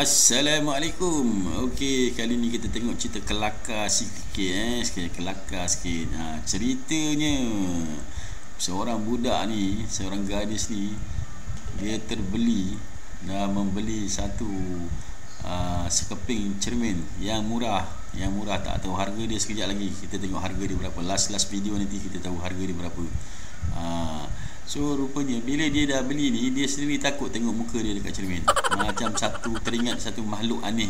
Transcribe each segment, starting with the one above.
Assalamualaikum. Okey, kali ni kita tengok cerita kelakar sikit kelakar sikit. Ceritanya seorang budak ni, seorang gadis ni, dia terbeli dah membeli satu sekeping cermin yang murah. Yang murah, tak tahu harga dia sekejap lagi. Kita tengok harga dia berapa. Last video nanti kita tahu harga dia berapa. So rupanya bila dia dah beli ni, dia sendiri takut tengok muka dia dekat cermin. Macam teringat satu makhluk aneh.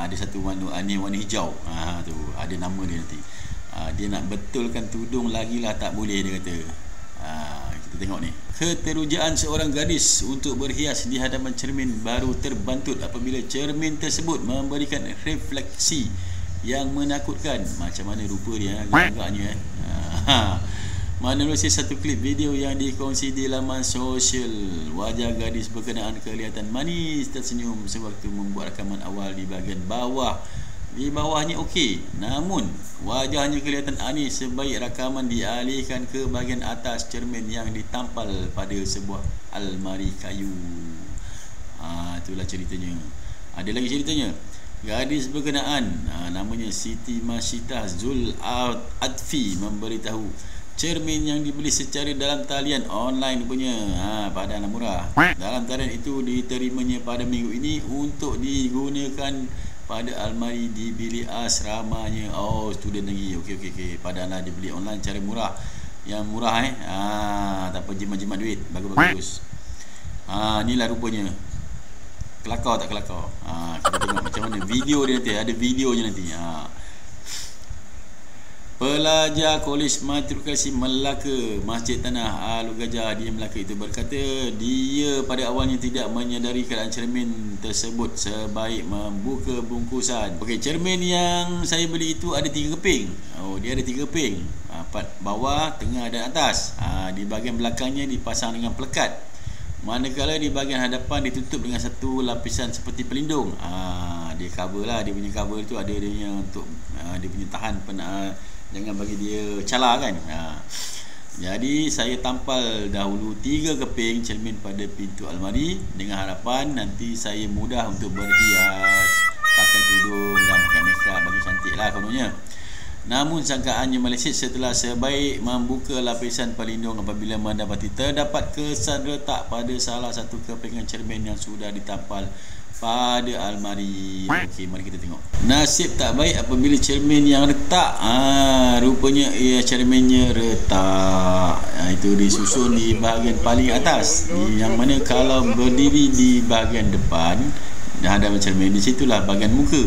Ada satu makhluk aneh warna hijau. Tu ada nama dia nanti. Dia nak betulkan tudung lagi lah, tak boleh dia kata. Kita tengok ni. Keterujaan seorang gadis untuk berhias di hadapan cermin baru terbantut apabila cermin tersebut memberikan refleksi yang menakutkan. Macam mana rupa dia agak-agaknya. Menerusi satu klip video yang dikongsi di laman sosial, wajah gadis berkenaan kelihatan manis tersenyum sewaktu membuat rakaman awal di bahagian bawah. Di bawahnya okey, namun wajahnya kelihatan anis sebaik rakaman dialihkan ke bahagian atas cermin yang ditampal pada sebuah almari kayu. Itulah ceritanya. Ada lagi ceritanya. Gadis berkenaan, namanya Siti Masyitah Zul Adfi, memberitahu cermin yang dibeli secara dalam talian online punya, pada anak murah. Dalam talian itu diterimanya pada minggu ini untuk digunakan pada almari di bilik asramanya. Oh, student lagi. Okey. Pada anak dibeli online cara murah. Yang murah tak apa, jimat-jimat duit. Bagus-bagus. Inilah rupanya. Kelakar tak kelakar? Kita tengok macam mana video dia nanti. Ada videonya nanti. Pelajar Kolej Matrikulasi Melaka Masjid Tanah Alur Gajah di Melaka itu berkata dia pada awalnya tidak menyadari keadaan cermin tersebut sebaik membuka bungkusan. Okey, cermin yang saya beli itu ada 3 keping. Dia ada 3 keping. Bawah, tengah dan atas. Di bahagian belakangnya dipasang dengan pelekat. Manakala di bahagian hadapan ditutup dengan satu lapisan seperti pelindung. Dia cover lah, dia punya cover tu ada dia untuk dia punya tahan jangan bagi dia calar kan. Jadi saya tampal dahulu 3 keping cermin pada pintu almari dengan harapan nanti saya mudah untuk berhias, pakai tudung dan pakai makeup bagi cantik lah kononnya. Namun sangkaannya meleset setelah sebaik membuka lapisan pelindung apabila mendapati terdapat kesan retak pada salah satu kepingan cermin yang sudah ditampal pada almari. Okey, mari kita tengok. Nasib tak baik apabila cermin yang retak. Rupanya cerminnya retak. Itu disusun di bahagian paling atas, yang mana kalau berdiri di bahagian depan dan hadapan cermin, di situlah bahagian muka.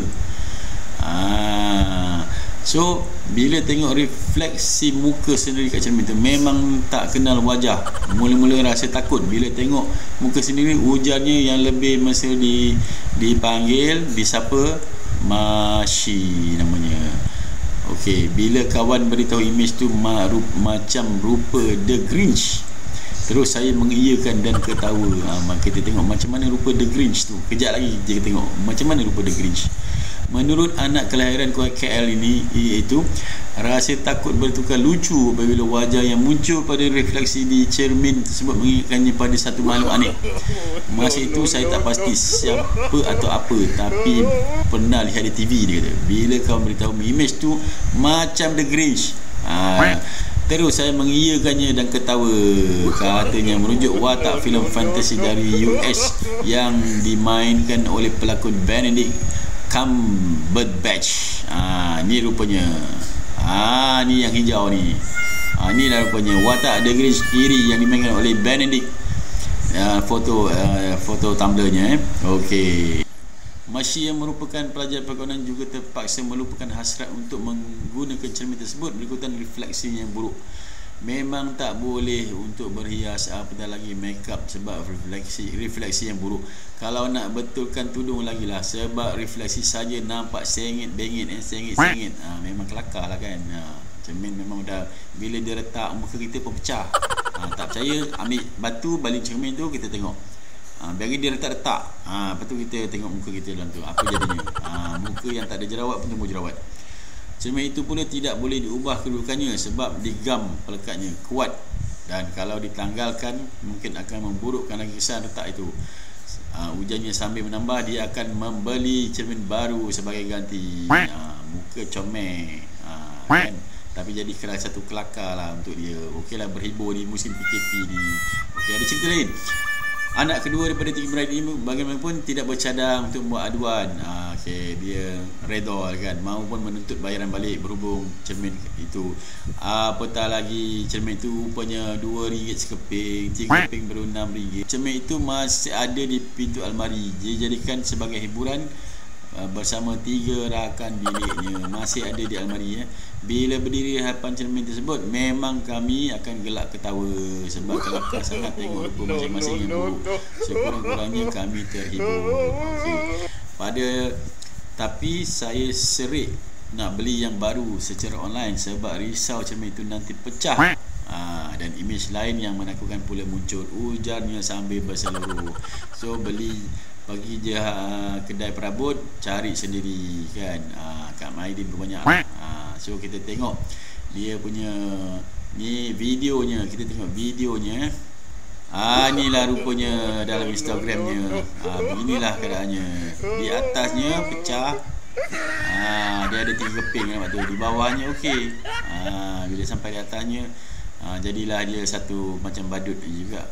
So bila tengok refleksi muka sendiri kat cermin tu, memang tak kenal wajah. Mula-mula rasa takut bila tengok muka sendiri. Ujarnya yang lebih mesti dipanggil, disapa Mashi namanya. Okey, bila kawan beritahu imej tu macam rupa The Grinch, terus saya mengiyakan dan ketawa. Kita tengok macam mana rupa The Grinch tu. Kejap lagi kita tengok macam mana rupa The Grinch. Menurut anak kelahiran KL ini, iaitu rasa takut bertukar lucu apabila wajah yang muncul pada refleksi di cermin tersebut mengingatkannya pada satu makhluk aneh. Masa itu saya tak pasti siapa atau apa, tapi pernah lihat di TV, dia kata. Bila kawan beritahu imej tu macam The Grinch, terus saya mengiyakannya dan ketawa. Katanya merujuk watak filem fantasi dari US yang dimainkan oleh pelakon Benedict Cumberbatch. Ni rupanya. Ni yang hijau ni. Ni lah rupanya watak The Grinch kiri yang dimainkan oleh Benedict. Foto Tumblr-nya. Okey. Mashi yang merupakan pelajar perkawinan juga terpaksa melupakan hasrat untuk menggunakan cermin tersebut berikutan refleksi yang buruk. Memang tak boleh untuk berhias apatah lagi makeup sebab refleksi yang buruk. Kalau nak betulkan tudung lagi lah, sebab refleksi saja nampak sengit-bengit sengit-sengit. Memang kelakar lah kan. Cermin memang dah, bila dia retak muka kita pun pecah. Tak percaya, ambil batu baling cermin tu, kita tengok. Bagi dia retak-retak. Lepas tu kita tengok muka kita dalam tu, apa jadinya. Muka yang tak ada jerawat pun tumbuh jerawat. Cermin itu pula tidak boleh diubah kedudukannya sebab digam pelekatnya kuat, dan kalau ditanggalkan mungkin akan memburukkan lagi kesan retak itu. Hujannya sambil menambah, dia akan membeli cermin baru sebagai ganti. Muka comel, kan? Tapi jadi satu kelakar lah untuk dia. Okeylah, berhibur di musim PKP ni. Okey, ada cerita lain. Anak kedua daripada tiga beradik ini bagaimanapun tidak bercadang untuk membuat aduan. Okey, dia redha kan, maupun menuntut bayaran balik berhubung cermin itu. Apatah lagi, cermin itu rupanya RM2 sekeping, 3 keping baru RM6. Cermin itu masih ada di pintu almari. Dia jadikan sebagai hiburan bersama 3 rakan biliknya. Masih ada di almari. Bila berdiri hadapan cermin tersebut, memang kami akan gelak ketawa sebab kelakar sangat tengok rupa masing-masing yang buruk. Sekurang-kurangnya kami terhibur. Tapi saya serik nak beli yang baru secara online sebab risau cermin itu nanti pecah. Dan imej lain yang menakutkan pula muncul, ujarnya sambil berseluruh. So pergi je kedai perabot, cari sendiri kan. Kak Maidin pun banyak. So kita tengok dia punya ni videonya, kita tengok videonya. Inilah rupanya dalam Instagramnya. Beginilah keadaannya. Di atasnya pecah. Dia ada 3 keping, nampak tu. Di bawahnya okey. Bila sampai di atasnya, jadilah dia satu macam badut juga.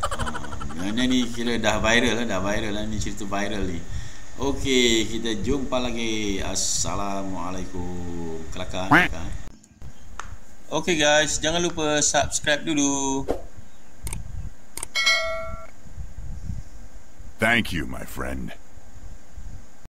Mana ni kira dah viral lah ni, cerita viral ni. Okey, kita jumpa lagi. Assalamualaikum. Kelakar. Okey guys, jangan lupa subscribe dulu. Thank you, my friend.